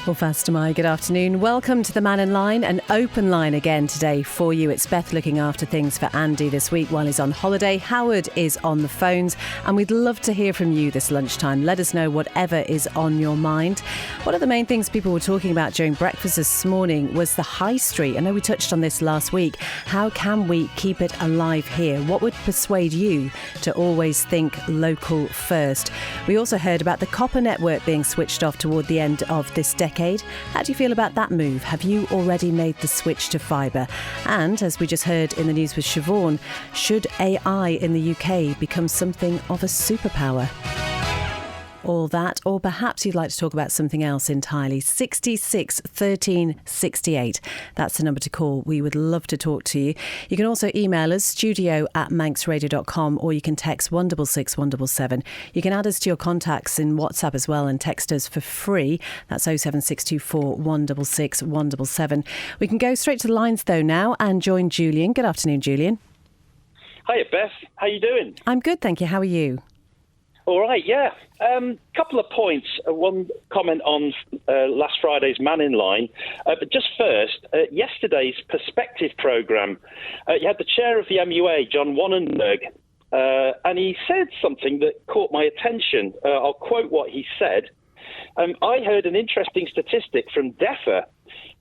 Well, Fastamai, good afternoon. Welcome to the Mannin line, an open line again today for you. It's Beth looking after things for Andy this week while he's on holiday. Howard is on the phones and we'd love to hear from you this lunchtime. Let us know whatever is on your mind. One of the main things people were talking about during breakfast this morning was the high street. I know we touched on this last week. How can we keep it alive here? What would persuade you to always think local first? We also heard about the copper network being switched off toward the end of this decade. How do you feel about that move? Have you already made the switch to fibre? And as we just heard in the news with Siobhan, should AI in the UK become something of a superpower? All that, or perhaps you'd like to talk about something else entirely. 66 13 68. That's the number to call. We would love to talk to you. You can also email us, studio@manxradio.com, or you can text 166 177. You can add us to your contacts in WhatsApp as well and text us for free. That's 07624 166 177. We can go straight to the lines though now and join Julian. Good afternoon, Julian. Hiya, Beth. How you doing? I'm good, thank you. How are you? All right, yeah. Couple of points. One comment on last Friday's Mannin line. But just first, yesterday's Perspective programme, you had the chair of the MUA, John Wannenberg, and he said something that caught my attention. I'll quote what he said. I heard an interesting statistic from DEFRA.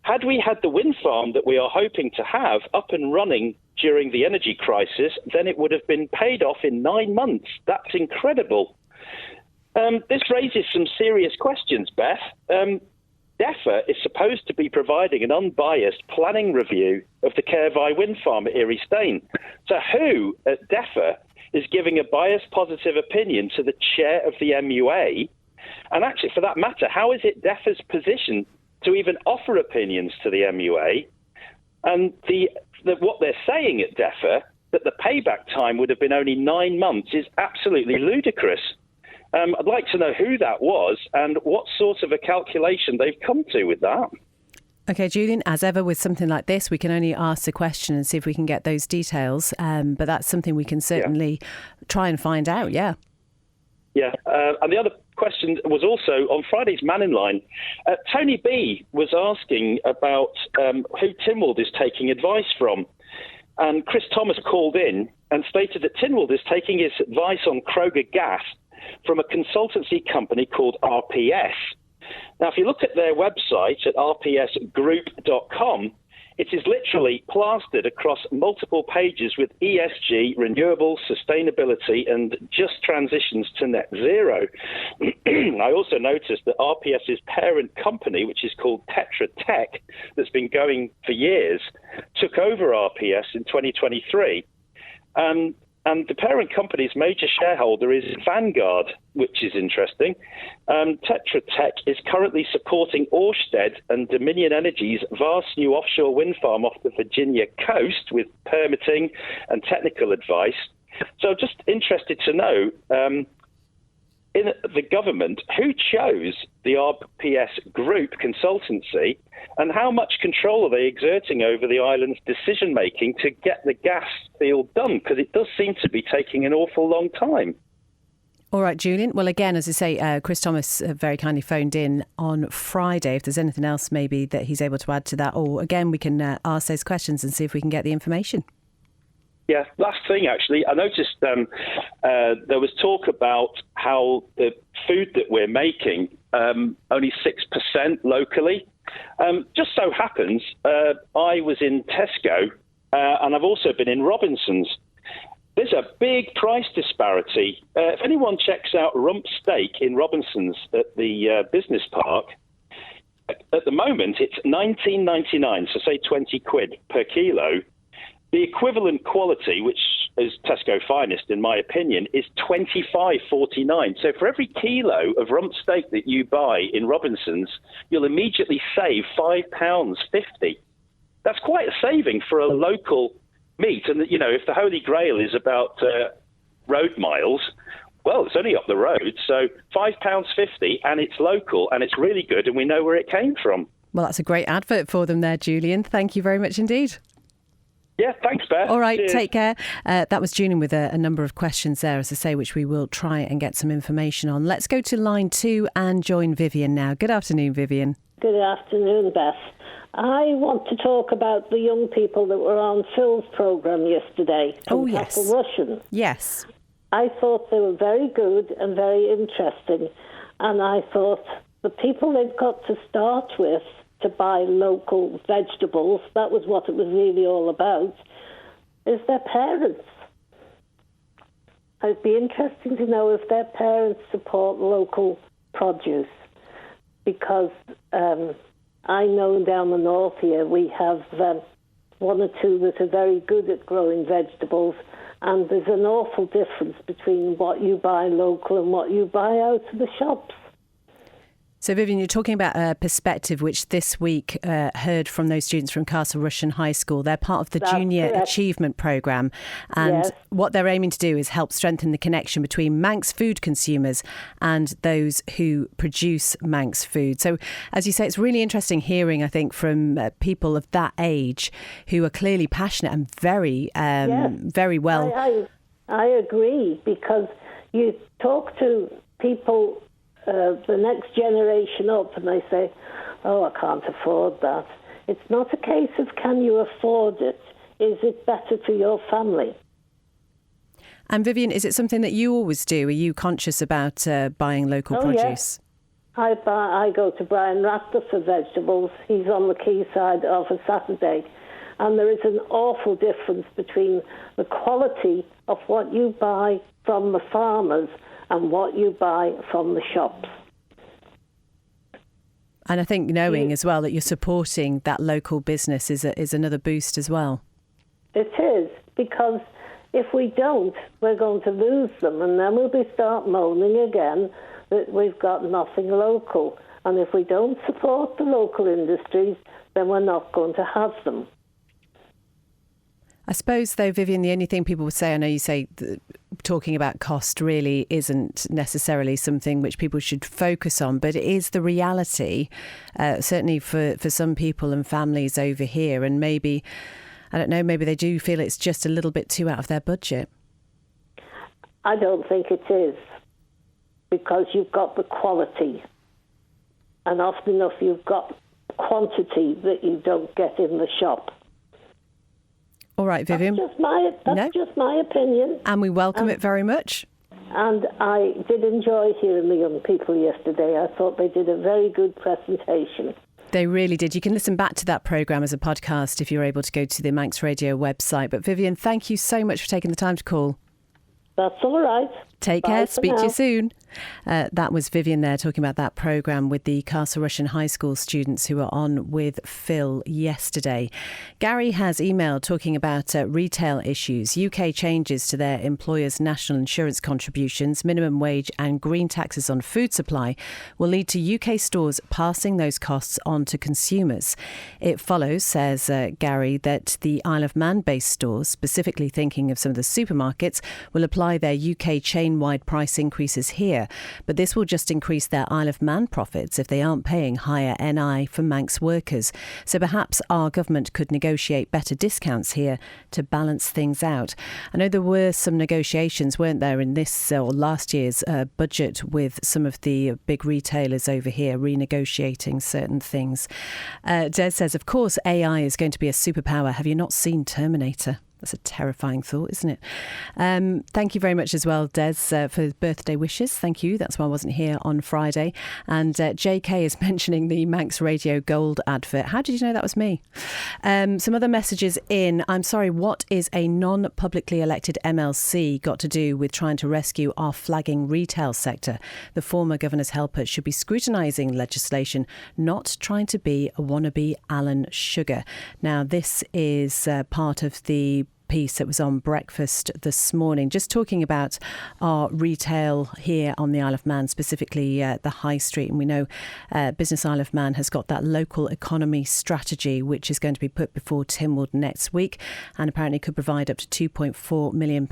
Had we had the wind farm that we are hoping to have up and running during the energy crisis, then it would have been paid off in 9 months. That's incredible. This raises some serious questions, Beth. DEFRA is supposed to be providing an unbiased planning review of the Caervie wind farm at Erie Staine. So who at DEFRA is giving a biased positive opinion to the chair of the MUA? And actually, for that matter, how is it DEFRA's position to even offer opinions to the MUA? And what they're saying at DEFRA, that the payback time would have been only 9 months, is absolutely ludicrous. I'd like to know who that was and what sort of a calculation they've come to with that. OK, Julian, as ever with something like this, we can only ask the question and see if we can get those details. But that's something we can certainly try and find out, yeah. Yeah, and the other question was also on Friday's Mannin line. Tony B was asking about who Tynwald is taking advice from. And Chris Thomas called in and stated that Tynwald is taking his advice on Kroger Gas from a consultancy company called RPS. Now, if you look at their website at rpsgroup.com, it is literally plastered across multiple pages with ESG, renewable, sustainability, and just transitions to net zero. I also noticed that RPS's parent company, which is called Tetra Tech, that's been going for years, took over RPS in 2023. And the parent company's major shareholder is Vanguard, which is interesting. Tetra Tech is currently supporting Ørsted and Dominion Energy's vast new offshore wind farm off the Virginia coast with permitting and technical advice. So just interested to know, in the government, who chose the RPS Group consultancy and how much control are they exerting over the island's decision-making to get the gas field done? Because it does seem to be taking an awful long time. All right, Julian. Well, again, as I say, Chris Thomas very kindly phoned in on Friday. If there's anything else maybe that he's able to add to that, or again, we can ask those questions and see if we can get the information. Yeah, last thing, actually, I noticed there was talk about how the food that we're making, only 6% locally. Just so happens, I was in Tesco and I've also been in Robinson's. There's a big price disparity. If anyone checks out rump steak in Robinson's at the business park, at the moment it's $19.99, so say 20 quid per kilo. The equivalent quality, which is Tesco Finest, in my opinion, is $25.49. So for every kilo of rump steak that you buy in Robinson's, you'll immediately save £5.50. That's quite a saving for a local meat. And, you know, if the Holy Grail is about road miles, well, it's only up the road. So £5.50, and it's local, and it's really good, and we know where it came from. Well, that's a great advert for them there, Julian. Thank you very much indeed. Yeah, thanks, Beth. All right, cheers. Take care. That was Julian with a number of questions there, as I say, which we will try and get some information on. Let's go to line 2 and join Vivian now. Good afternoon, Vivian. Good afternoon, Beth. I want to talk about the young people that were on Phil's programme yesterday from Castle Rushen. Yes. I thought they were very good and very interesting, and I thought the people they've got to start with to buy local vegetables, that was what it was really all about, is their parents. It'd be interesting to know if their parents support local produce, because I know down the north here we have one or two that are very good at growing vegetables, and there's an awful difference between what you buy local and what you buy out of the shops. So, Vivian, you're talking about a perspective which this week heard from those students from Castle Rushen High School. They're part of the Junior Achievement Programme, and what they're aiming to do is help strengthen the connection between Manx food consumers and those who produce Manx food. So, as you say, it's really interesting hearing, I think, from people of that age who are clearly passionate and very well. I agree, because you talk to people, the next generation up, and they say, oh, I can't afford that. It's not a case of can you afford it, is it better for your family? And Vivian, is it something that you always do? Are you conscious about buying local produce? Yes. I go to Brian Rattler for vegetables. He's on the quayside of a Saturday. And there is an awful difference between the quality of what you buy from the farmers and what you buy from the shops. And I think knowing as well that you're supporting that local business is another boost as well. It is, because if we don't, we're going to lose them, and then we'll start moaning again that we've got nothing local. And if we don't support the local industries, then we're not going to have them. I suppose, though, Vivian, the only thing people would say, I know you say talking about cost really isn't necessarily something which people should focus on, but it is the reality, certainly for some people and families over here. And maybe, I don't know, maybe they do feel it's just a little bit too out of their budget. I don't think it is, because you've got the quality. And often enough, you've got quantity that you don't get in the shop. All right, Vivian. That's just my opinion. And we welcome it very much. And I did enjoy hearing the young people yesterday. I thought they did a very good presentation. They really did. You can listen back to that programme as a podcast if you're able to go to the Manx Radio website. But Vivian, thank you so much for taking the time to call. That's all right. Take care. Speak to you soon. That was Vivian there talking about that programme with the Castle Rushen High School students who were on with Phil yesterday. Gary has emailed talking about retail issues. UK changes to their employers' national insurance contributions, minimum wage and green taxes on food supply will lead to UK stores passing those costs on to consumers. It follows, says Gary, that the Isle of Man-based stores, specifically thinking of some of the supermarkets, will apply their UK chain-wide price increases here. But this will just increase their Isle of Man profits if they aren't paying higher NI for Manx workers. So perhaps our government could negotiate better discounts here to balance things out. I know there were some negotiations, weren't there, in this or last year's budget with some of the big retailers over here renegotiating certain things. Des says, of course, AI is going to be a superpower. Have you not seen Terminator? That's a terrifying thought, isn't it? Thank you very much as well, Des, for birthday wishes. Thank you. That's why I wasn't here on Friday. And JK is mentioning the Manx Radio Gold advert. How did you know that was me? Some other messages in. I'm sorry, what is a non-publicly elected MLC got to do with trying to rescue our flagging retail sector? The former governor's helper should be scrutinising legislation, not trying to be a wannabe Alan Sugar. Now, this is part of the piece that was on Breakfast this morning, just talking about our retail here on the Isle of Man, specifically the High Street. And we know Business Isle of Man has got that local economy strategy, which is going to be put before Tynwald next week, and apparently could provide up to £2.4 million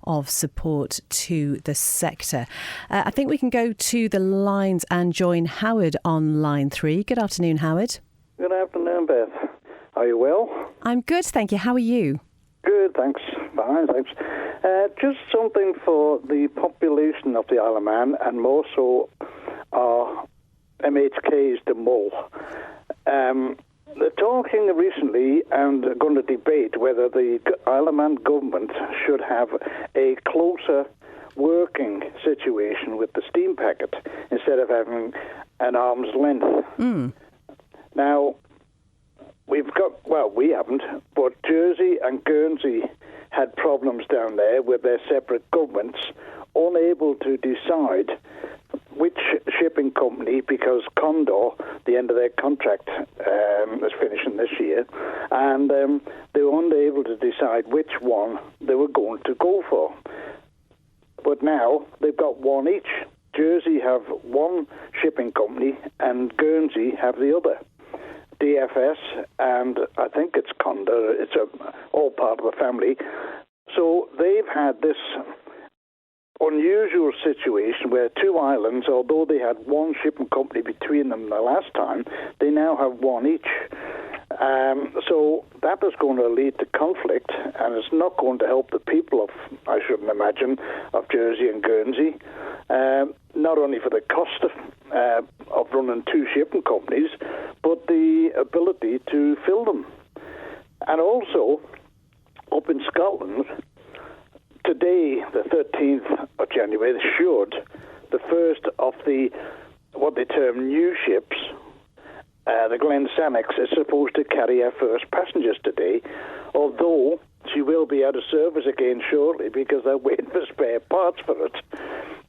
of support to the sector. I think we can go to the lines and join Howard on line 3. Good afternoon, Howard. Good afternoon, Beth. Are you well? I'm good, thank you. How are you? Good, thanks. Fine, thanks. Just something for the population of the Isle of Man, and more so our MHKs to Mull. They're talking recently and going to debate whether the Isle of Man government should have a closer working situation with the steam packet instead of having an arm's length. Now, we haven't, but Jersey and Guernsey had problems down there with their separate governments, unable to decide which shipping company, because Condor, the end of their contract is finishing this year, and they were unable to decide which one they were going to go for. But now they've got one each. Jersey have one shipping company and Guernsey have the other. DFS, and I think it's Condor, it's all part of the family. So they've had this unusual situation where two islands, although they had one shipping company between them the last time, they now have one each. So that is going to lead to conflict, and it's not going to help the people of, I shouldn't imagine, of Jersey and Guernsey. Not only for the cost of running two shipping companies, but the ability to fill them. And also, up in Scotland, today, the 13th of January, the first of the, what they term new ships, the Glen Sannox, is supposed to carry our first passengers today, although she will be out of service again shortly because they're waiting for spare parts for it.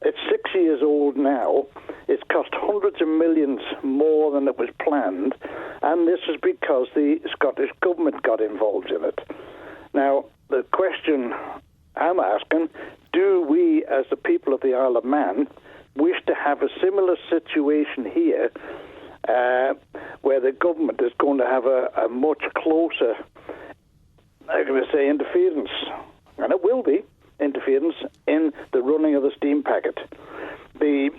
It's 6 years old now. It's cost hundreds of millions more than it was planned, and this is because the Scottish government got involved in it. Now, the question I'm asking, do we, as the people of the Isle of Man, wish to have a similar situation here where the government is going to have a much closer, I'm going to say, interference, and it will be interference in the running of the steam packet. The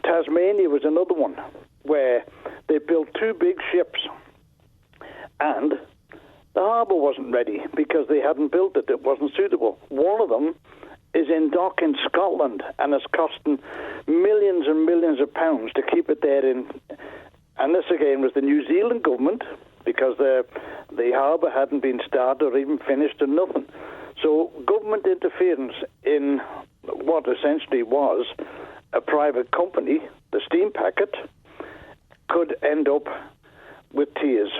Tasmania was another one where they built two big ships, and the harbour wasn't ready because they hadn't built it. It wasn't suitable. One of them is in dock in Scotland, and it's costing millions and millions of pounds to keep it there in. And this again was the New Zealand government, because the harbour hadn't been started or even finished or nothing. So government interference in what essentially was a private company, the steam packet, could end up with tears.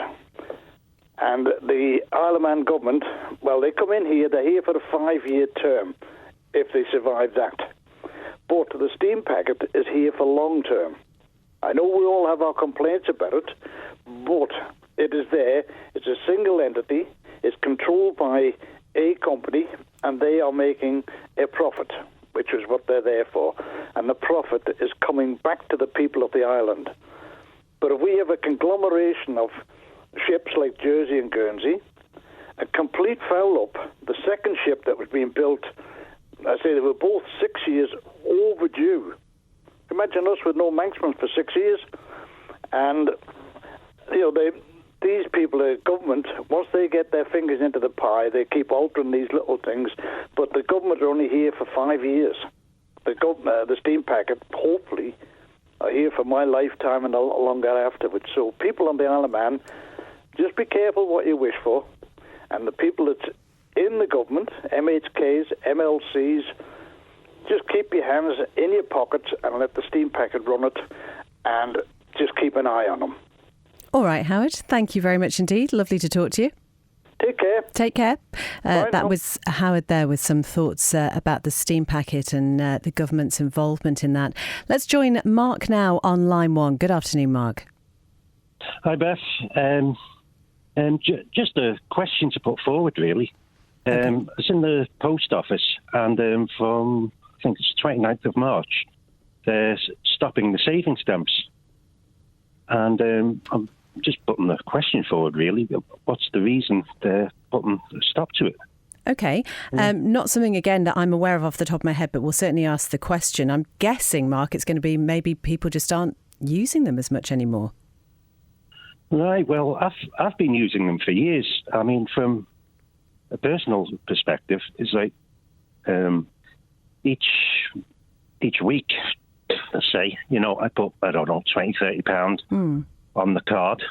And the Isle of Man government, well, they come in here, they're here for a 5-year term, if they survive that. But the steam packet is here for long term. I know we all have our complaints about it, but it is there. It's a single entity. It's controlled by a company, and they are making a profit, which is what they're there for. And the profit is coming back to the people of the island. But if we have a conglomeration of ships like Jersey and Guernsey, a complete foul-up, the second ship that was being built, I say they were both 6 years overdue. Imagine us with no Manxmen for 6 years. And, these people, the government, once they get their fingers into the pie, they keep altering these little things. But the government are only here for 5 years. The steam packet, hopefully, are here for my lifetime and a lot longer afterwards. So people on the Isle of Man, just be careful what you wish for. And the people that's in the government, MHKs, MLCs, just keep your hands in your pockets and let the steam packet run it, and just keep an eye on them. All right, Howard, thank you very much indeed. Lovely to talk to you. Take care. Take care. That was Howard there with some thoughts about the steam packet and the government's involvement in that. Let's join Mark now on line one. Good afternoon, Mark. Hi, Beth. Just a question to put forward, really. Okay. It's in the post office, and from, I think it's 29th of March, they're stopping the saving stamps. And I'm just putting the question forward, really. What's the reason they're putting a stop to it? Okay. Not something, again, that I'm aware of off the top of my head, but we'll certainly ask the question. I'm guessing, Mark, it's going to be maybe people just aren't using them as much anymore. Right. Well, I've been using them for years. I mean, from a personal perspective, it's like each each week, let's say, I put, I don't know, £20, £30 on the card.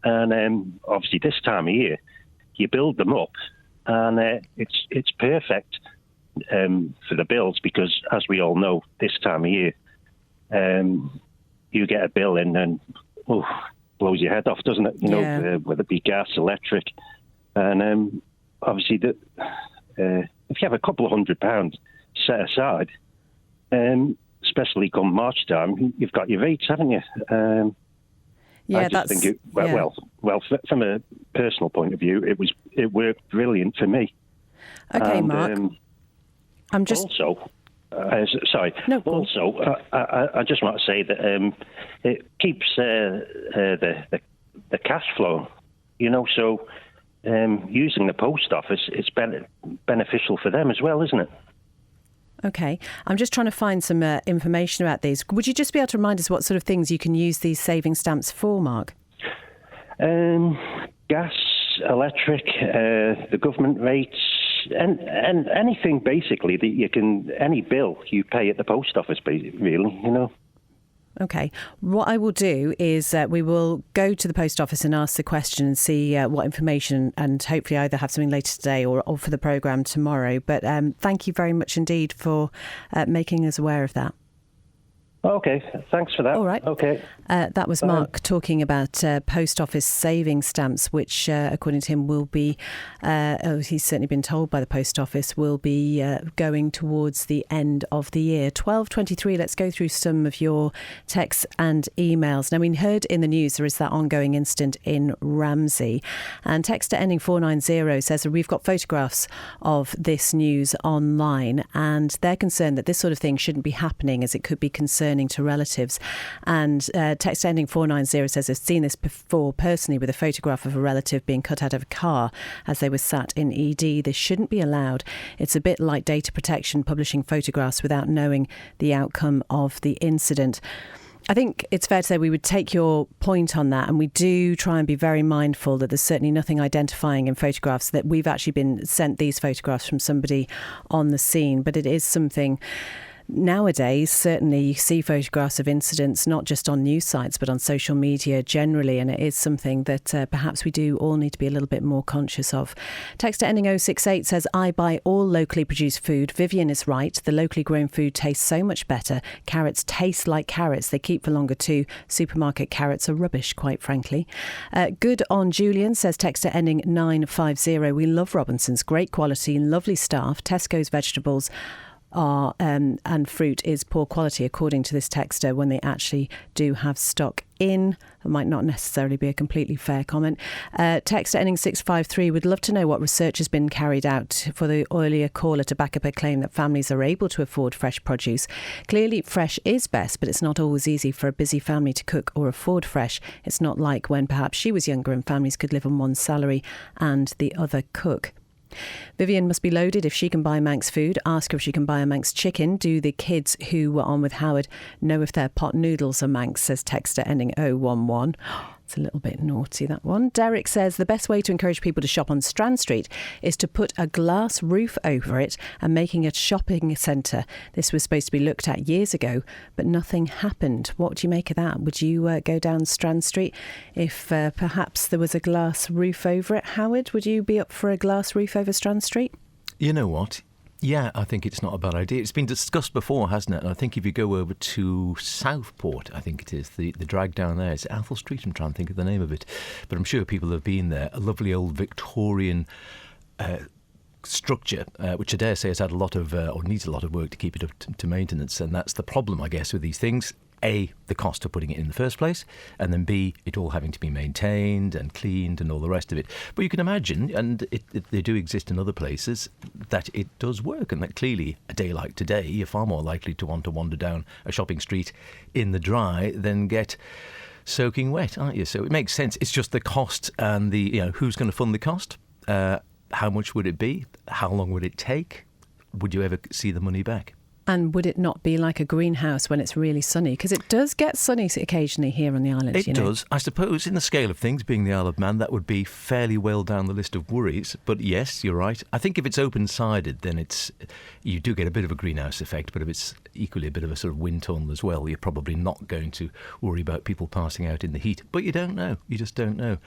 And obviously this time of year, you build them up, and it's perfect for the bills, because, as we all know, this time of year, you get a bill in and blows your head off, doesn't it? Whether it be gas, electric. And obviously, if you have a couple of £100 set aside, especially come March time, you've got your rates, haven't you? I just think from a personal point of view, it worked brilliant for me. Okay, and, Mark. I'm just also. Sorry. No. Also, I just want to say that it keeps the cash flow. So using the post office, it's beneficial for them as well, isn't it? Okay. I'm just trying to find some information about these. Would you just be able to remind us what sort of things you can use these saving stamps for, Mark? Gas, electric, the government rates, and anything basically that you can, any bill you pay at the post office, really. Okay. What I will do is we will go to the post office and ask the question and see what information, and hopefully either have something later today or for the programme tomorrow. But thank you very much indeed for making us aware of that. Okay, thanks for that. All right. Okay. That was Mark talking about post office saving stamps, which, according to him, will be, he's certainly been told by the post office, will be going towards the end of the year. 12:23, let's go through some of your texts and emails. Now, we heard in the news there is that ongoing incident in Ramsey. And texter ending 490 says we've got photographs of this news online, and they're concerned that this sort of thing shouldn't be happening, as it could be concerning to relatives. And text ending 490 says, I've seen this before personally, with a photograph of a relative being cut out of a car as they were sat in ED. This shouldn't be allowed. It's a bit like data protection, publishing photographs without knowing the outcome of the incident. I think it's fair to say we would take your point on that, and we do try and be very mindful that there's certainly nothing identifying in photographs, that we've actually been sent these photographs from somebody on the scene. But it is something. Nowadays, certainly you see photographs of incidents not just on news sites but on social media generally, and it is something that perhaps we do all need to be a little bit more conscious of. Texter ending 068 says, I buy all locally produced food. Vivian is right. The locally grown food tastes so much better. Carrots taste like carrots. They keep for longer too. Supermarket carrots are rubbish, quite frankly. Good on Julian, says texter ending 950. We love Robinson's. Great quality, lovely staff. Tesco's vegetables are and fruit is poor quality, according to this texter, when they actually do have stock in. It might not necessarily be a completely fair comment. Texter ending 653 would love to know what research has been carried out for the earlier caller to back up a claim that families are able to afford fresh produce. Clearly fresh is best, but it's not always easy for a busy family to cook or afford fresh. It's not like when perhaps she was younger and families could live on one salary and the other cook. Vivian must be loaded if she can buy Manx food. Ask her if she can buy a Manx chicken. Do the kids who were on with Howard know if their pot noodles are Manx, says texter ending 011. It's a little bit naughty, that one. Derek says the best way to encourage people to shop on Strand Street is to put a glass roof over it and making a shopping centre. This was supposed to be looked at years ago, but nothing happened. What do you make of that? Would you go down Strand Street if perhaps there was a glass roof over it? Howard, would you be up for a glass roof over Strand Street? You know what? Yeah, I think it's not a bad idea. It's been discussed before, hasn't it? And I think if you go over to Southport, I think it is, the drag down there, it's Athol Street, I'm trying to think of the name of it. But I'm sure people have been there. A lovely old Victorian structure, which I dare say has had a lot of, or needs a lot of work to keep it up to maintenance. And that's the problem, I guess, with these things. A, the cost of putting it in the first place, and then B, it all having to be maintained and cleaned and all the rest of it. But you can imagine, and they do exist in other places, that it does work, and that clearly a day like today, you're far more likely to want to wander down a shopping street in the dry than get soaking wet, aren't you? So it makes sense. It's just the cost and the, who's going to fund the cost? How much would it be? How long would it take? Would you ever see the money back? And would it not be like a greenhouse when it's really sunny? Because it does get sunny occasionally here on the island. It does. I suppose in the scale of things, being the Isle of Man, that would be fairly well down the list of worries. But yes, you're right. I think if it's open-sided, then you do get a bit of a greenhouse effect. But if it's equally a bit of a sort of wind tunnel as well, you're probably not going to worry about people passing out in the heat. But you don't know. You just don't know.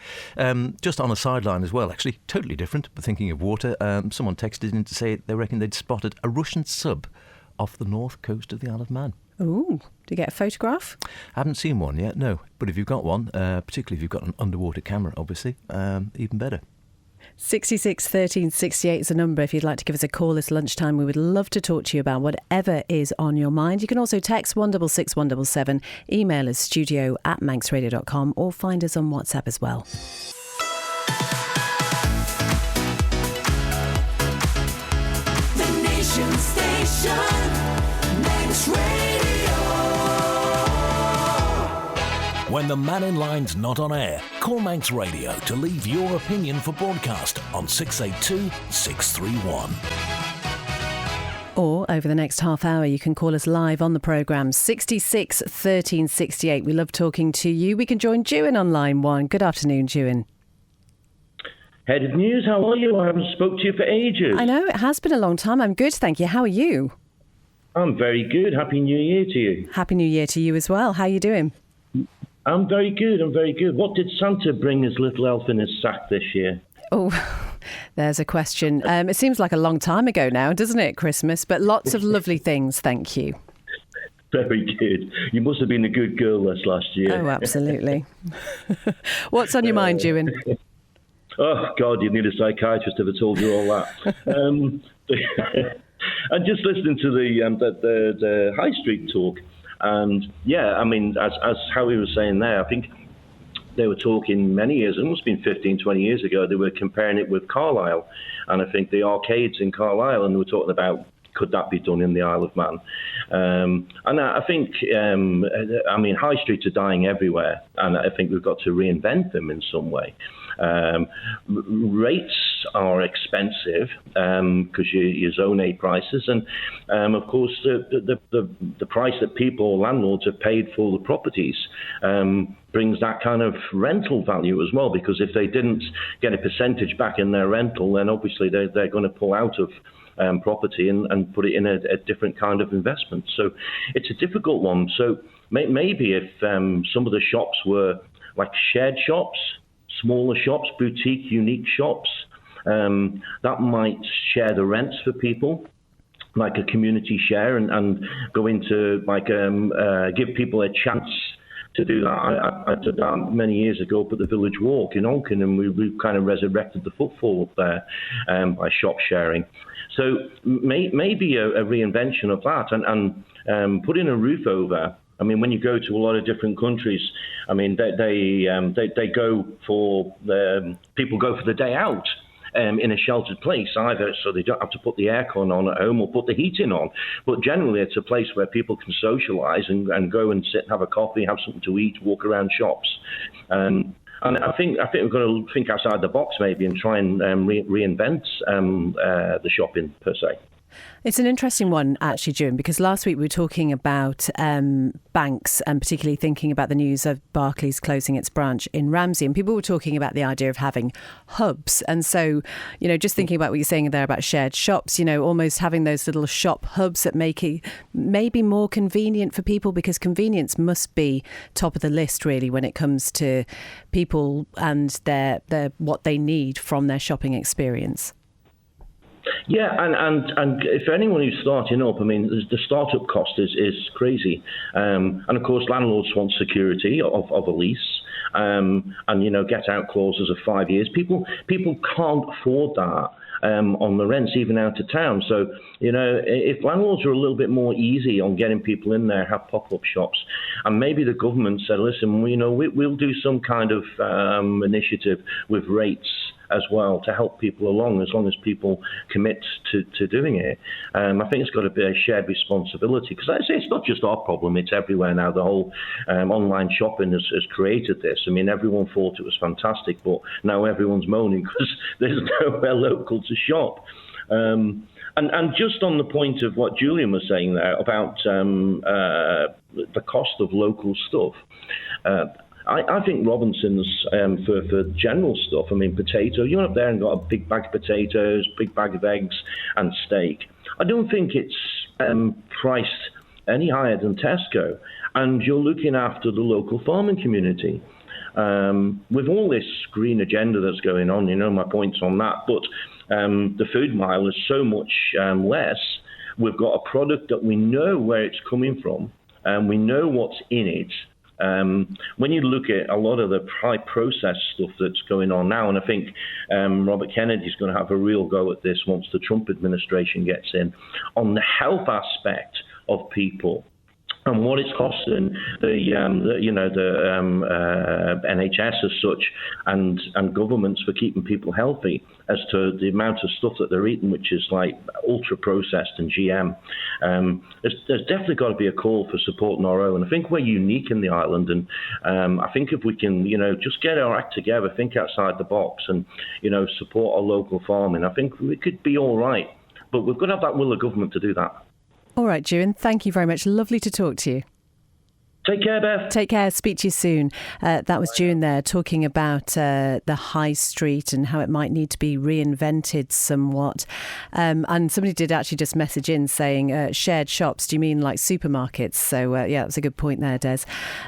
Just on a sideline as well, actually, totally different. But thinking of water, someone texted in to say they reckon they'd spotted a Russian sub off the north coast of the Isle of Man. Ooh, did you get a photograph? I haven't seen one yet, no. But if you've got one, particularly if you've got an underwater camera, obviously, even better. 66 13 68 is the number if you'd like to give us a call this lunchtime. We would love to talk to you about whatever is on your mind. You can also text 166 177, email us studio@manxradio.com, or find us on WhatsApp as well. The Nation Station, Manx Radio. When the Mannin line's not on air, call Manx Radio to leave your opinion for broadcast on 682 631. Or over the next half hour, you can call us live on the programme, 66 13 68. We love talking to you. We can join Jewin on line 1. Good afternoon, Jewin. Head of News, how are you? I haven't spoke to you for ages. I know, it has been a long time. I'm good, thank you. How are you? I'm very good. Happy New Year to you. Happy New Year to you as well. How are you doing? I'm very good. What did Santa bring his little elf in his sack this year? Oh, there's a question. It seems like a long time ago now, doesn't it, Christmas? But lots of lovely things, thank you. Very good. You must have been a good girl this last year. Oh, absolutely. What's on your mind, Jewin? Oh, God, you'd need a psychiatrist if I told you all that. And just listening to the High Street talk, and yeah, I mean, as Howie was saying there, I think they were talking many years, it must have been 15, 20 years ago, they were comparing it with Carlisle, and I think the arcades in Carlisle, and they were talking about could that be done in the Isle of Man? And I think, I mean, high streets are dying everywhere, and I think we've got to reinvent them in some way. Rates are expensive because you zone A prices, and of course the price that people or landlords have paid for the properties brings that kind of rental value as well, because if they didn't get a percentage back in their rental, then obviously they're going to pull out of property and put it in a different kind of investment. So it's a difficult one. So maybe if some of the shops were like shared shops, smaller shops, boutique, unique shops, that might share the rents for people, like a community share, and go into like give people a chance to do that. I did that many years ago up at the Village Walk in Oaken, and we kind of resurrected the footfall up there by shop sharing. So maybe a reinvention of that, and putting a roof over. I mean, when you go to a lot of different countries, I mean, they go for people go for the day out in a sheltered place, either so they don't have to put the aircon on at home or put the heating on. But generally, it's a place where people can socialise and go and sit and have a coffee, have something to eat, walk around shops. And I think we've got to think outside the box maybe and try and reinvent the shopping per se. It's an interesting one, actually, June, because last week we were talking about banks and particularly thinking about the news of Barclays closing its branch in Ramsey. And people were talking about the idea of having hubs. And so, you know, just thinking about what you're saying there about shared shops, you know, almost having those little shop hubs that make it maybe more convenient for people, because convenience must be top of the list, really, when it comes to people and their what they need from their shopping experience. Yeah, and if anyone who's starting up, I mean, the startup cost is crazy. And of course, landlords want security of a lease, and, you know, get out clauses of 5 years. People can't afford that on the rents, even out of town. So, you know, if landlords are a little bit more easy on getting people in there, have pop-up shops, and maybe the government said, listen, you know, we'll do some kind of initiative with rates as well to help people along, as long as people commit to doing it. I think it's got to be a shared responsibility, because I say it's not just our problem, it's everywhere now. The whole online shopping has created this. I mean, everyone thought it was fantastic, but now everyone's moaning because there's nowhere local to shop. And just on the point of what Julian was saying there about the cost of local stuff, I think Robinson's for general stuff. I mean, potato. You went up there and got a big bag of potatoes, big bag of eggs, and steak. I don't think it's priced any higher than Tesco, and you're looking after the local farming community. With all this green agenda that's going on, my points on that, but the food mile is so much less. We've got a product that we know where it's coming from, and we know what's in it. When you look at a lot of the high processed stuff that's going on now, and I think Robert Kennedy's going to have a real go at this once the Trump administration gets in, on the health aspect of people and what it's costing the NHS as such and governments for keeping people healthy as to the amount of stuff that they're eating, which is like ultra processed and GM. There's definitely got to be a call for supporting our own. I think we're unique in the island, and I think if we can, just get our act together, think outside the box, and support our local farming, I think we could be all right. But we've got to have that will of government to do that. All right, Julian, thank you very much. Lovely to talk to you. Take care, Beth. Take care. Speak to you soon. That was June there talking about the high street and how it might need to be reinvented somewhat. And somebody did actually just message in saying shared shops. Do you mean like supermarkets? So, yeah, that's a good point there, Des.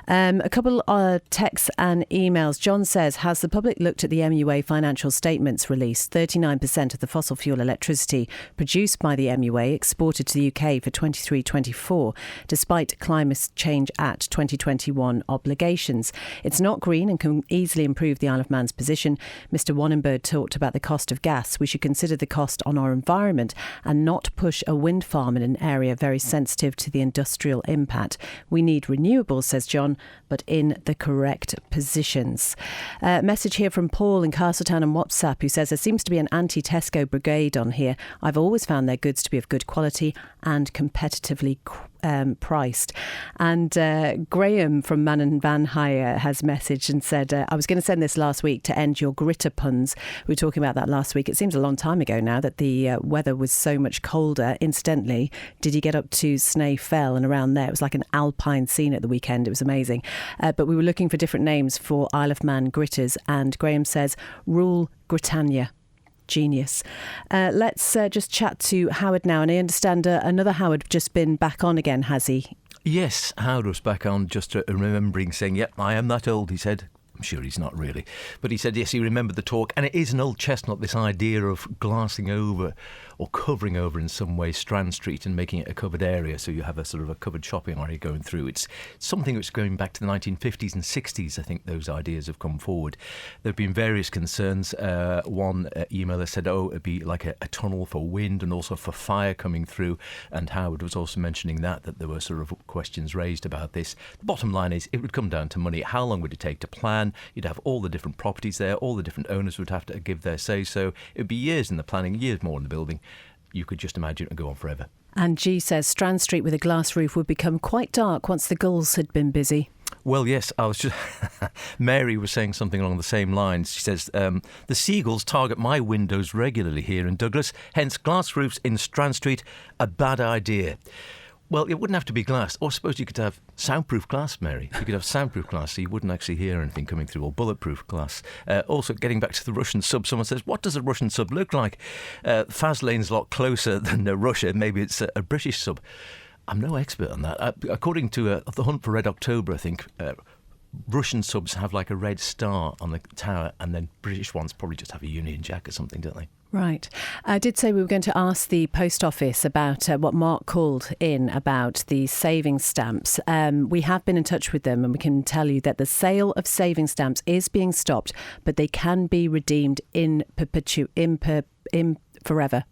A couple of texts and emails. John says, has the public looked at the MUA financial statements released? 39% of the fossil fuel electricity produced by the MUA exported to the UK for 23-24, despite Climate Change Act 2021 obligations. It's not green and can easily improve the Isle of Man's position. Mr. Wannenberg talked about the cost of gas. We should consider the cost on our environment and not push a wind farm in an area very sensitive to the industrial impact. We need renewables, says John, but in the correct positions. Message here from Paul in Castletown on WhatsApp, who says there seems to be an anti-Tesco brigade on here. I've always found their goods to be of good quality and competitively priced. And Graham from Mannin Van Hire has messaged and said, I was going to send this last week to end your gritter puns. We were talking about that last week. It seems a long time ago now that the weather was so much colder. Incidentally, did you get up to Snay Fell and around there? It was like an alpine scene at the weekend. It was amazing. But we were looking for different names for Isle of Man gritters, and Graham says, Rule Britannia. Genius. Let's just chat to Howard now. And I understand another Howard just been back on again, has he? Yes, Howard was back on, just remembering saying, yep, I am that old, he said. I'm sure he's not really. But he said, yes, he remembered the talk. And it is an old chestnut, this idea of glassing over or covering over in some way Strand Street and making it a covered area. So you have a sort of a covered shopping area going through. It's something which is going back to the 1950s and 60s. I think those ideas have come forward. There have been various concerns. One emailer said, it'd be like a tunnel for wind and also for fire coming through. And Howard was also mentioning that there were sort of questions raised about this. The bottom line is it would come down to money. How long would it take to plan? You'd have all the different properties there. All the different owners would have to give their say. So it would be years in the planning, years more in the building. You could just imagine it would go on forever. And G says Strand Street with a glass roof would become quite dark once the gulls had been busy. Well, yes, I was just... Mary was saying something along the same lines. She says, the seagulls target my windows regularly here in Douglas, hence glass roofs in Strand Street, a bad idea. Well, it wouldn't have to be glass. Or I suppose you could have soundproof glass, Mary. You could have soundproof glass so you wouldn't actually hear anything coming through, or bulletproof glass. Also, getting back to the Russian sub, someone says, what does a Russian sub look like? Faslane's a lot closer than Russia. Maybe it's a British sub. I'm no expert on that. According to The Hunt for Red October, I think, Russian subs have like a red star on the tower, and then British ones probably just have a Union Jack or something, don't they? Right. I did say we were going to ask the post office about what Mark called in about the savings stamps. We have been in touch with them, and we can tell you that the sale of savings stamps is being stopped, but they can be redeemed in forever.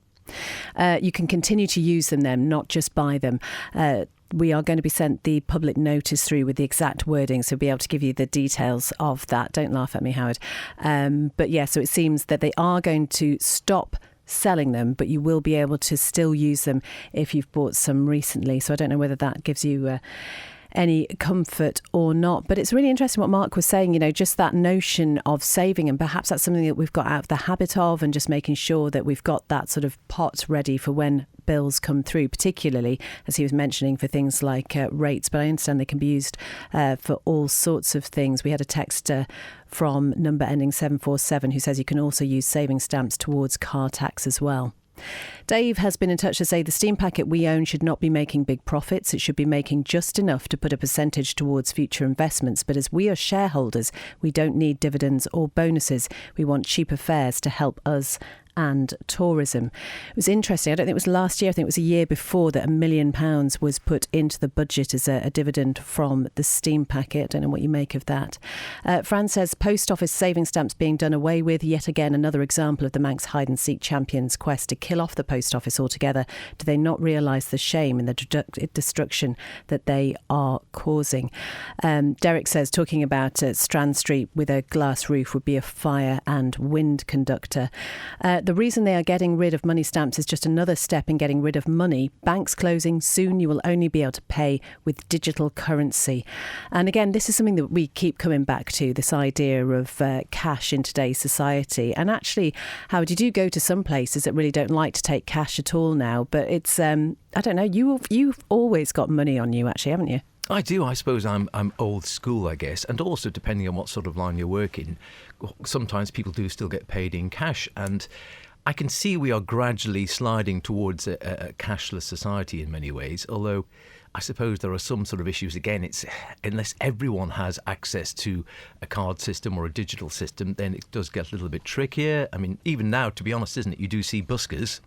You can continue to use them then, not just buy them. We are going to be sent the public notice through with the exact wording, so we'll be able to give you the details of that. Don't laugh at me, Howard. But yeah, so it seems that they are going to stop selling them, but you will be able to still use them if you've bought some recently. So I don't know whether that gives you any comfort or not. But it's really interesting what Mark was saying, just that notion of saving, and perhaps that's something that we've got out of the habit of, and just making sure that we've got that sort of pot ready for when bills come through, particularly as he was mentioning for things like rates, but I understand they can be used for all sorts of things. We had a text from number ending 747 who says you can also use saving stamps towards car tax as well. Dave has been in touch to say the steam packet we own should not be making big profits. It should be making just enough to put a percentage towards future investments. But as we are shareholders, we don't need dividends or bonuses. We want cheaper fares to help us and tourism. It was interesting. I don't think it was last year. I think it was a year before that £1 million was put into the budget as a dividend from the steam packet. I don't know what you make of that. Fran says post office saving stamps being done away with. Yet again, another example of the Manx hide and seek champions' quest to kill off the post office altogether. Do they not realise the shame and the destruction that they are causing? Derek says talking about Strand Street with a glass roof would be a fire and wind conductor. The reason they are getting rid of money stamps is just another step in getting rid of money. Banks closing soon. You will only be able to pay with digital currency. And again, this is something that we keep coming back to, this idea of cash in today's society. And actually, Howard, you do go to some places that really don't like to take cash at all now. But it's, I don't know, you've always got money on you, actually, haven't you? I do. I suppose I'm old school, I guess. And also, depending on what sort of line you're working, sometimes people do still get paid in cash. And I can see we are gradually sliding towards a cashless society in many ways, although I suppose there are some sort of issues. Again, it's unless everyone has access to a card system or a digital system, then it does get a little bit trickier. I mean, even now, to be honest, isn't it? You do see buskers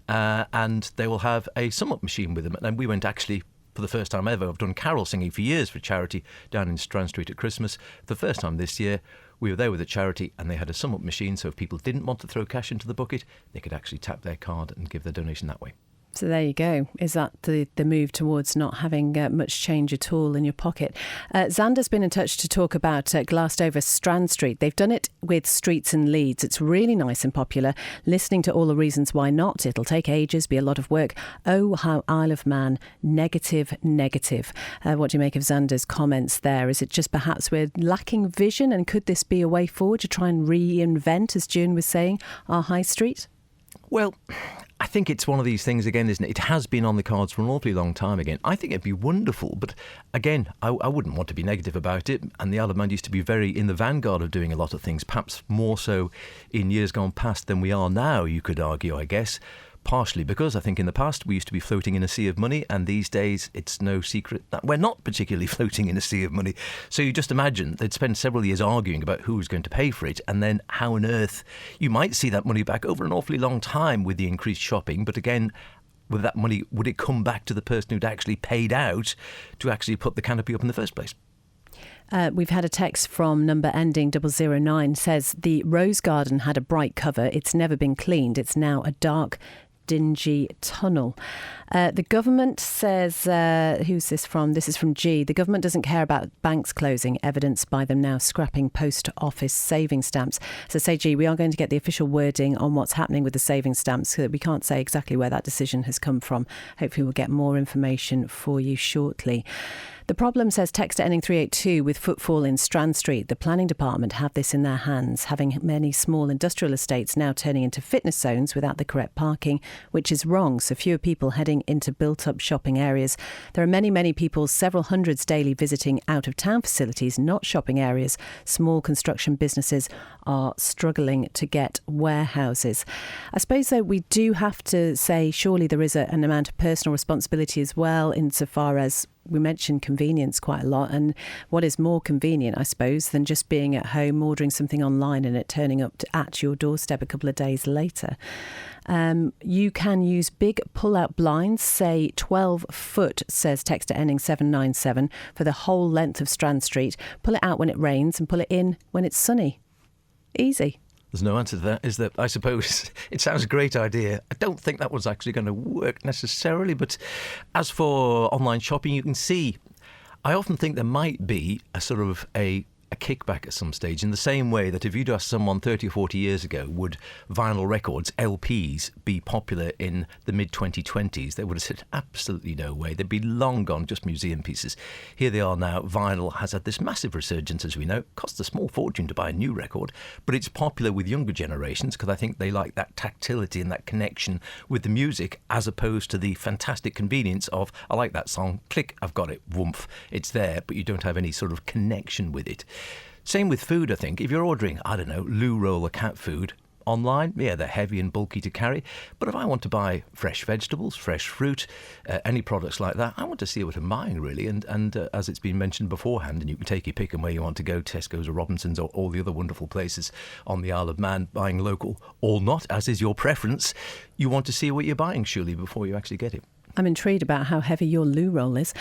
and they will have a sum-up machine with them. And we went actually... for the first time ever. I've done carol singing for years for charity down in Strand Street at Christmas. For the first time this year, we were there with a charity and they had a sum-up machine, so if people didn't want to throw cash into the bucket, they could actually tap their card and give their donation that way. So there you go. Is that the move towards not having much change at all in your pocket? Xander's been in touch to talk about glassed over Strand Street. They've done it with streets in Leeds. It's really nice and popular. Listening to all the reasons why not. It'll take ages, be a lot of work. Oh, how Isle of Man, negative. What do you make of Xander's comments there? Is it just perhaps we're lacking vision, and could this be a way forward to try and reinvent, as June was saying, our high street? Well, I think it's one of these things again, isn't it? It has been on the cards for an awfully long time again. I think it'd be wonderful, but again, I wouldn't want to be negative about it. And the Isle of Man used to be very in the vanguard of doing a lot of things, perhaps more so in years gone past than we are now, you could argue, I guess. Partially because I think in the past we used to be floating in a sea of money, and these days it's no secret that we're not particularly floating in a sea of money. So you just imagine they'd spend several years arguing about who was going to pay for it, and then how on earth you might see that money back over an awfully long time with the increased shopping. But again, with that money, would it come back to the person who'd actually paid out to actually put the canopy up in the first place? We've had a text from number ending 009 says the rose garden had a bright cover. It's never been cleaned. It's now a dark, dingy tunnel. The government says, who's this from? This is from G. The government doesn't care about banks closing, evidenced by them now scrapping post office saving stamps. So say, G, we are going to get the official wording on what's happening with the saving stamps, so that we can't say exactly where that decision has come from. Hopefully we'll get more information for you shortly. The problem, says texter ending 382, with footfall in Strand Street. The planning department have this in their hands, having many small industrial estates now turning into fitness zones without the correct parking, which is wrong. So fewer people heading into built-up shopping areas. There are many people, several hundreds daily visiting out-of-town facilities, not shopping areas. Small construction businesses are struggling to get warehouses. I suppose, though, we do have to say surely there is an amount of personal responsibility as well, insofar as we mentioned convenience quite a lot, and what is more convenient, I suppose, than just being at home, ordering something online and it turning up at your doorstep a couple of days later. You can use big pull-out blinds, say 12 foot, says texter ending 797, for the whole length of Strand Street. Pull it out when it rains and pull it in when it's sunny. Easy. There's no answer to that, is there? I suppose it sounds a great idea. I don't think that one's actually going to work necessarily. But as for online shopping, you can see, I often think there might be a sort of a a kickback at some stage, in the same way that if you'd asked someone 30 or 40 years ago, would vinyl records, LPs, be popular in the mid-2020s, they would have said absolutely no way. They'd be long gone, just museum pieces. Here they are now. Vinyl has had this massive resurgence, as we know. It costs a small fortune to buy a new record, but it's popular with younger generations because I think they like that tactility and that connection with the music, as opposed to the fantastic convenience of, I like that song, click, I've got it, woomph, it's there, but you don't have any sort of connection with it. Same with food, I think. If you're ordering, I don't know, loo roll or cat food online, yeah, they're heavy and bulky to carry. But if I want to buy fresh vegetables, fresh fruit, any products like that, I want to see what I'm buying, really. And as it's been mentioned beforehand, and you can take your pick on where you want to go, Tesco's or Robinson's or all the other wonderful places on the Isle of Man, buying local or not, as is your preference, you want to see what you're buying, surely, before you actually get it. I'm intrigued about how heavy your loo roll is.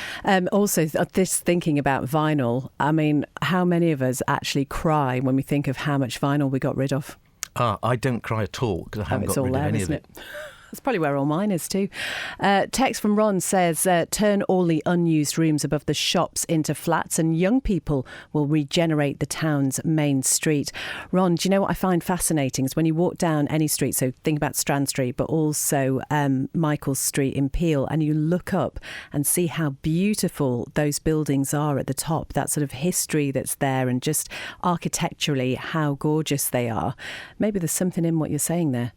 Also, this thinking about vinyl, I mean, how many of us actually cry when we think of how much vinyl we got rid of? I don't cry at all because I haven't got rid of any of it. That's probably where all mine is too. Text from Ron says, turn all the unused rooms above the shops into flats and young people will regenerate the town's main street. Ron, do you know what I find fascinating is when you walk down any street, so think about Strand Street, but also Michael Street in Peel, and you look up and see how beautiful those buildings are at the top, that sort of history that's there, and just architecturally how gorgeous they are. Maybe there's something in what you're saying there.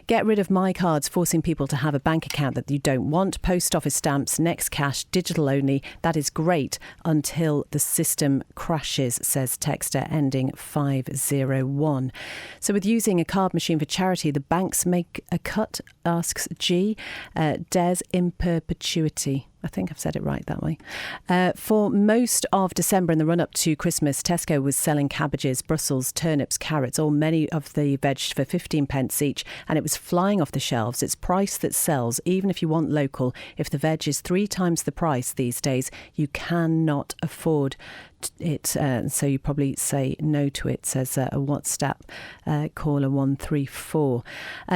Get rid of My Cards, forcing people to have a bank account that you don't want. Post office stamps, next cash, digital only. That is great until the system crashes, says texter ending 501. So with using a card machine for charity, the banks make a cut, asks G. Des in perpetuity. I think I've said it right that way. For most of December in the run-up to Christmas, Tesco was selling cabbages, Brussels, turnips, carrots, or many of the veg for 15 pence each, and it was flying off the shelves. It's price that sells, even if you want local. If the veg is 3 times the price these days, you cannot afford it, so you probably say no to it, says a WhatsApp caller 134.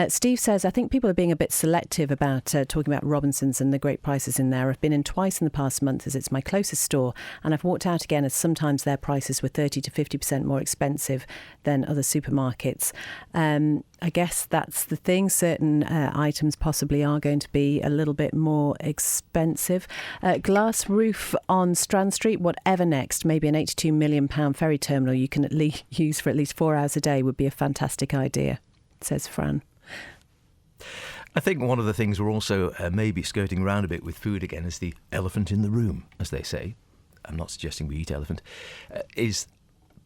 Steve says, I think people are being a bit selective about talking about Robinson's and the great prices in there. I've been in twice in the past month as it's my closest store, and I've walked out again as sometimes their prices were 30 to 50% more expensive than other supermarkets. I guess that's the thing. Certain items possibly are going to be a little bit more expensive. Glass roof on Strand Street, whatever next, maybe an £82 million ferry terminal you can at least use for at least 4 hours a day would be a fantastic idea, says Fran. I think one of the things we're also maybe skirting around a bit with food again is the elephant in the room, as they say. I'm not suggesting we eat elephant. Is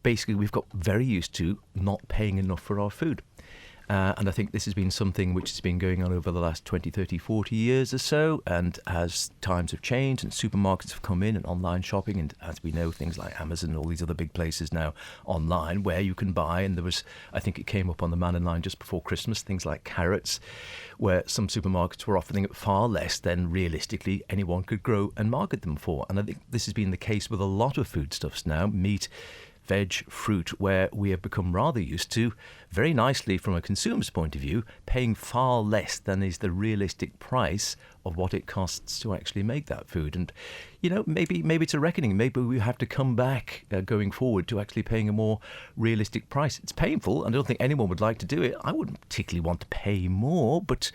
basically we've got very used to not paying enough for our food. And I think this has been something which has been going on over the last 20, 30, 40 years or so. And as times have changed and supermarkets have come in and online shopping, and as we know, things like Amazon and all these other big places now online where you can buy. And there was, I think it came up on the Mannin line just before Christmas, things like carrots, where some supermarkets were offering it far less than realistically anyone could grow and market them for. And I think this has been the case with a lot of foodstuffs now, meat, veg, fruit, where we have become rather used to, very nicely from a consumer's point of view, paying far less than is the realistic price of what it costs to actually make that food. And, you know, maybe it's a reckoning. Maybe we have to come back going forward to actually paying a more realistic price. It's painful, and I don't think anyone would like to do it. I wouldn't particularly want to pay more, but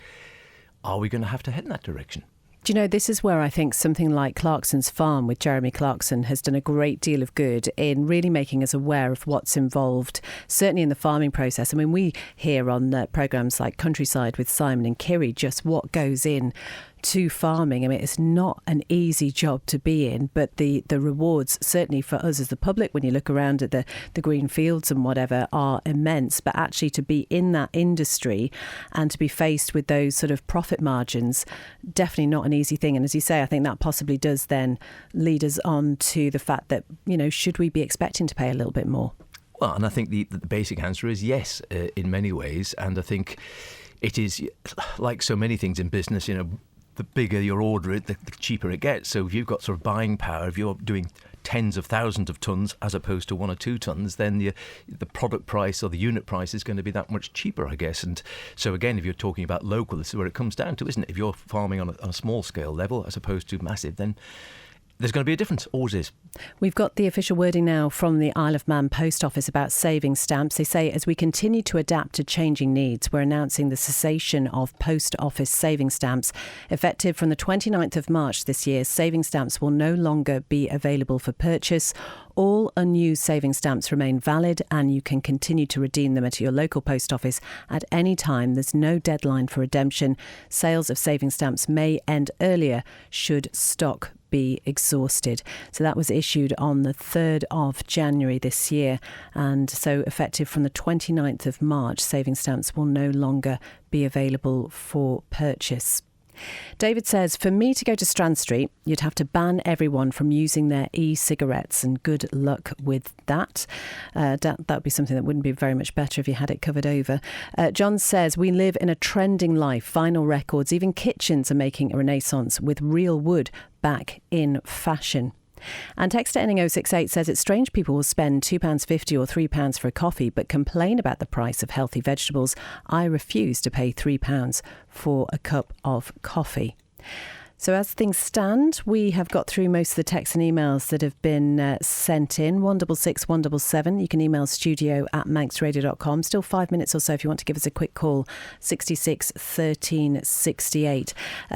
are we going to have to head in that direction? Do you know, this is where I think something like Clarkson's Farm with Jeremy Clarkson has done a great deal of good in really making us aware of what's involved, certainly in the farming process. I mean, we hear on programmes like Countryside with Simon and Kiri just what goes in to farming. I mean, it's not an easy job to be in, but the rewards, certainly for us as the public, when you look around at the green fields and whatever, are immense. But actually to be in that industry and to be faced with those sort of profit margins, definitely not an easy thing. And as you say, I think that possibly does then lead us on to the fact that, you know, should we be expecting to pay a little bit more? Well, and I think the basic answer is yes, in many ways. And I think it is like so many things in business, you know, the bigger your order, the cheaper it gets. So if you've got sort of buying power, if you're doing tens of thousands of tons as opposed to 1 or 2 tons, then the product price or the unit price is going to be that much cheaper, I guess. And so again, if you're talking about local, this is where it comes down to, isn't it? If you're farming on a small scale level as opposed to massive, then there's going to be a difference. Always is. We've got the official wording now from the Isle of Man Post Office about savings stamps. They say, as we continue to adapt to changing needs, we're announcing the cessation of post office savings stamps. Effective from the 29th of March this year, savings stamps will no longer be available for purchase. All unused savings stamps remain valid and you can continue to redeem them at your local post office at any time. There's no deadline for redemption. Sales of savings stamps may end earlier should stock be exhausted. So that was issued on the 3rd of January this year. And so effective from the 29th of March, savings stamps will no longer be available for purchase. David says, for me to go to Strand Street, you'd have to ban everyone from using their e-cigarettes, and good luck with that. That would be something that wouldn't be very much better if you had it covered over. John says, we live in a trending life. Vinyl records, even kitchens are making a renaissance with real wood back in fashion. And texter ending 068 says it's strange people will spend £2.50 or £3 for a coffee but complain about the price of healthy vegetables. I refuse to pay £3 for a cup of coffee. So as things stand, we have got through most of the texts and emails that have been sent in. 166 177. You can email studio@manxradio.com. Still 5 minutes or so if you want to give us a quick call. 66 13 68.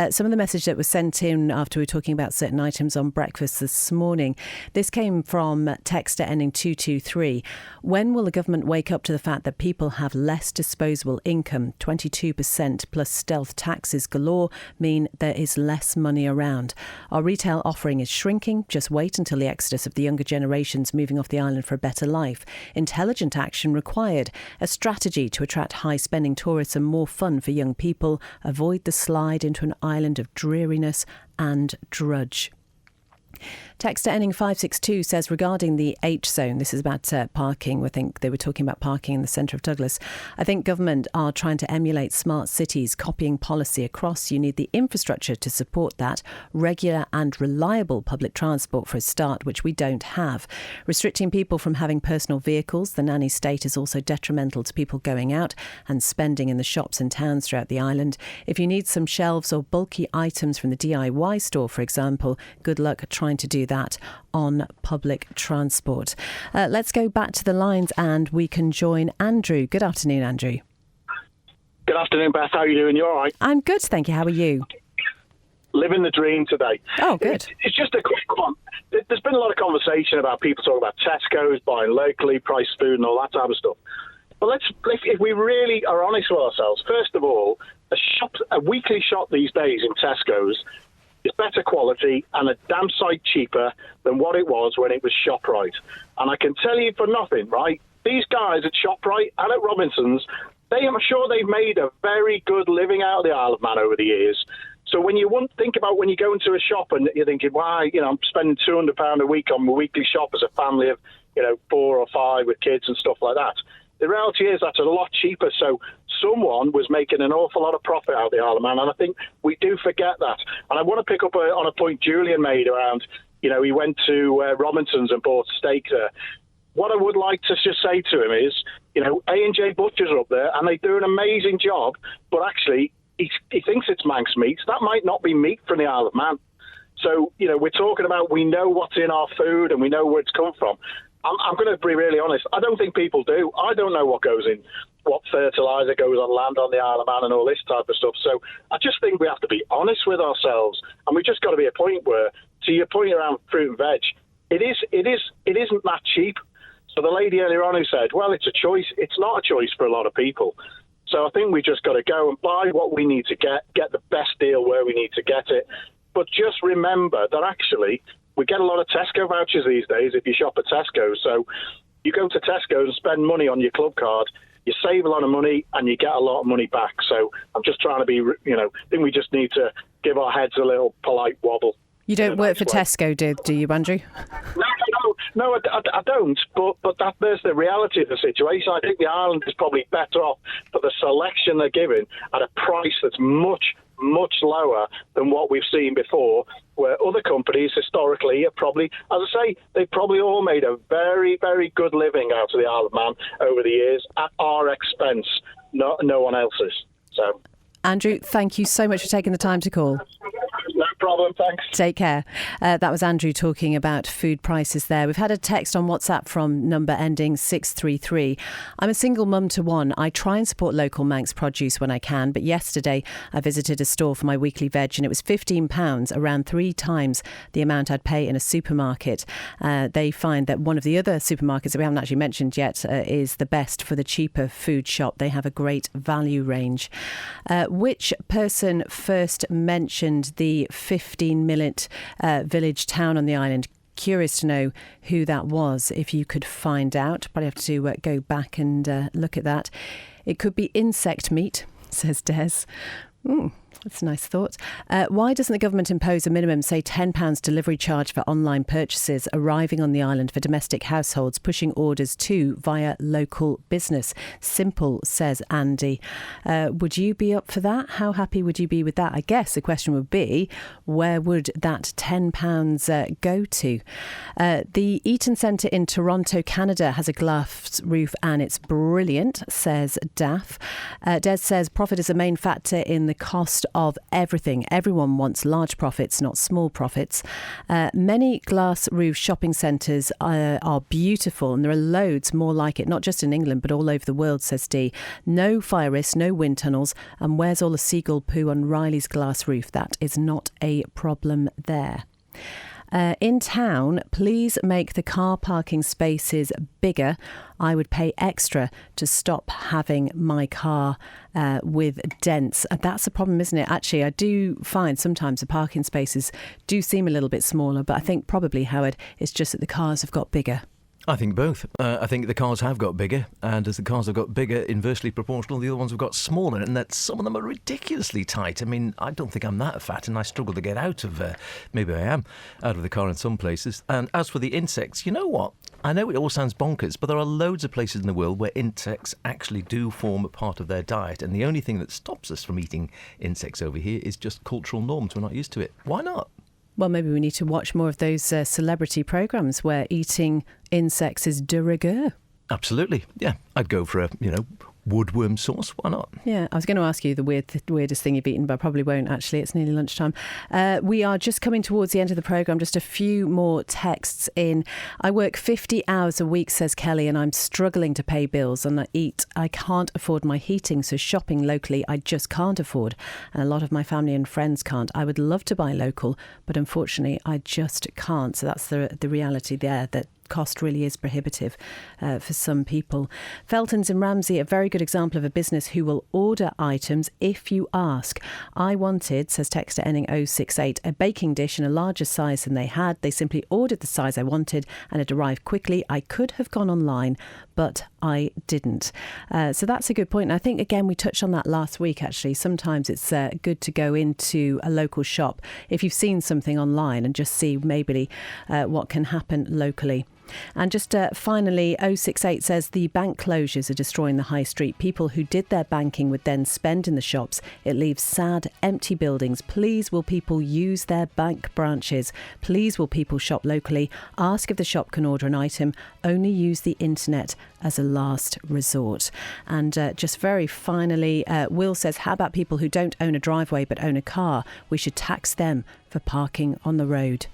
Some of the message that was sent in after we were talking about certain items on breakfast this morning. This came from texter ending 223. When will the government wake up to the fact that people have less disposable income? 22% plus stealth taxes galore mean there is less money around. Our retail offering is shrinking. Just wait until the exodus of the younger generations moving off the island for a better life. Intelligent action required. A strategy to attract high-spending tourists and more fun for young people. Avoid the slide into an island of dreariness and drudge. Texter ending 562 says, regarding the H zone, this is about parking. I think they were talking about parking in the centre of Douglas. I think government are trying to emulate smart cities, copying policy across. You need the infrastructure to support that. Regular and reliable public transport for a start, which we don't have. Restricting people from having personal vehicles. The nanny state is also detrimental to people going out and spending in the shops and towns throughout the island. If you need some shelves or bulky items from the DIY store, for example, good luck trying to do that on public transport. Let's go back to the lines and we can join Andrew. Good afternoon, Andrew. Good afternoon, Beth. How are you doing? You all right? I'm good, thank you. How are you? Living the dream today. Oh, good. It's just a quick one. There's been a lot of conversation about people talking about Tesco's, buying locally, priced food and all that type of stuff. But if we really are honest with ourselves, first of all, a weekly shop these days in Tesco's is better quality and a damn sight cheaper than what it was when it was ShopRite. And I can tell you for nothing, right, these guys at ShopRite and at Robinson's, I'm sure they've made a very good living out of the Isle of Man over the years. So when you think about when you go into a shop and you're thinking, why, I'm spending £200 a week on my weekly shop as a family of, 4 or 5 with kids and stuff like that. The reality is that's a lot cheaper. So someone was making an awful lot of profit out of the Isle of Man, and I think we do forget that. And I want to pick up on a point Julian made around, he went to Robinson's and bought steak there. What I would like to just say to him is, A&J Butchers are up there, and they do an amazing job, but actually he thinks it's Manx meat. That might not be meat from the Isle of Man. So, we're talking about we know what's in our food and we know where it's come from. I'm going to be really honest. I don't think people do. I don't know what goes in, what fertiliser goes on land on the Isle of Man and all this type of stuff. So I just think we have to be honest with ourselves, and we've just got to be a point where, to your point around fruit and veg, it isn't that cheap. So the lady earlier on who said, well, it's a choice. It's not a choice for a lot of people. So I think we just got to go and buy what we need to get the best deal where we need to get it. But just remember that actually we get a lot of Tesco vouchers these days if you shop at Tesco. So you go to Tesco and spend money on your club card, you save a lot of money and you get a lot of money back. So I'm just trying to be, I think we just need to give our heads a little polite wobble. You don't work for Tesco, do you, Andrew? No, I don't. But there's the reality of the situation. I think the island is probably better off for the selection they're giving at a price that's much lower than what we've seen before, where other companies historically are probably, as I say, they've probably all made a very, very good living out of the Isle of Man over the years at our expense, no one else's. So, Andrew, thank you so much for taking the time to call. No problem, thanks. Take care. That was Andrew talking about food prices there. We've had a text on WhatsApp from number ending 633. I'm a single mum to one. I try and support local Manx produce when I can, but yesterday I visited a store for my weekly veg and it was £15, around 3 times the amount I'd pay in a supermarket. They find that one of the other supermarkets that we haven't actually mentioned yet is the best for the cheaper food shop. They have a great value range. Which person first mentioned the 15-minute village town on the island? Curious to know who that was. If you could find out, probably have to go back and look at that. It could be insect meat, says Des. That's a nice thought. Why doesn't the government impose a minimum, say £10 delivery charge for online purchases arriving on the island for domestic households pushing orders to via local business? Simple, says Andy. Would you be up for that? How happy would you be with that? I guess the question would be, where would that £10 go to? The Eaton Centre in Toronto, Canada has a glass roof and it's brilliant, says Daff. Des says profit is a main factor in the cost of everything. Everyone wants large profits, not small profits. Many glass roof shopping centres are beautiful and there are loads more like it, not just in England but all over the world, says Dee. No fire risk, no wind tunnels, and where's all the seagull poo on Riley's glass roof? That is not a problem there. In town, please make the car parking spaces bigger. I would pay extra to stop having my car with dents. That's a problem, isn't it? Actually, I do find sometimes the parking spaces do seem a little bit smaller, but I think probably, Howard, it's just that the cars have got bigger. I think both. I think the cars have got bigger, and as the cars have got bigger, inversely proportional, the other ones have got smaller, and that some of them are ridiculously tight. I mean, I don't think I'm that fat, and I struggle to get out of, maybe I am, out of the car in some places. And as for the insects, you know what? I know it all sounds bonkers, but there are loads of places in the world where insects actually do form a part of their diet, and the only thing that stops us from eating insects over here is just cultural norms. We're not used to it. Why not? Well, maybe we need to watch more of those celebrity programmes where eating insects is de rigueur. Absolutely, yeah. I'd go for a, woodworm sauce. Why not? Yeah, I was going to ask you the weirdest thing you've eaten, but I probably won't, actually. It's nearly lunchtime. We are just coming towards the end of the programme. Just a few more texts in. I work 50 hours a week, says Kelly, and I'm struggling to pay bills and I can't afford my heating, so shopping locally I just can't afford. And a lot of my family and friends can't. I would love to buy local, but unfortunately I just can't. So that's the reality there, that cost really is prohibitive for some people. Felton's in Ramsey, a very good example of a business who will order items if you ask. I wanted, says texter ending 068, a baking dish in a larger size than they had. They simply ordered the size I wanted and it arrived quickly. I could have gone online, but I didn't. So that's a good point. And I think, again, we touched on that last week, actually. Sometimes it's good to go into a local shop if you've seen something online and just see maybe what can happen locally. And just finally, 068 says the bank closures are destroying the high street. People who did their banking would then spend in the shops. It leaves sad, empty buildings. Please will people use their bank branches? Please will people shop locally? Ask if the shop can order an item. Only use the internet as a last resort. And just very finally, Will says, how about people who don't own a driveway but own a car? We should tax them for parking on the road.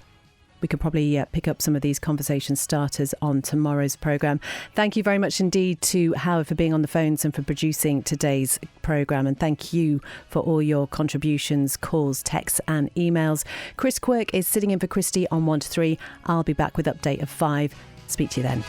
We could probably pick up some of these conversation starters on tomorrow's programme. Thank you very much indeed to Howard for being on the phones and for producing today's programme. And thank you for all your contributions, calls, texts and emails. Chris Quirk is sitting in for Christy on 1 to 3. I'll be back with update of 5. Speak to you then.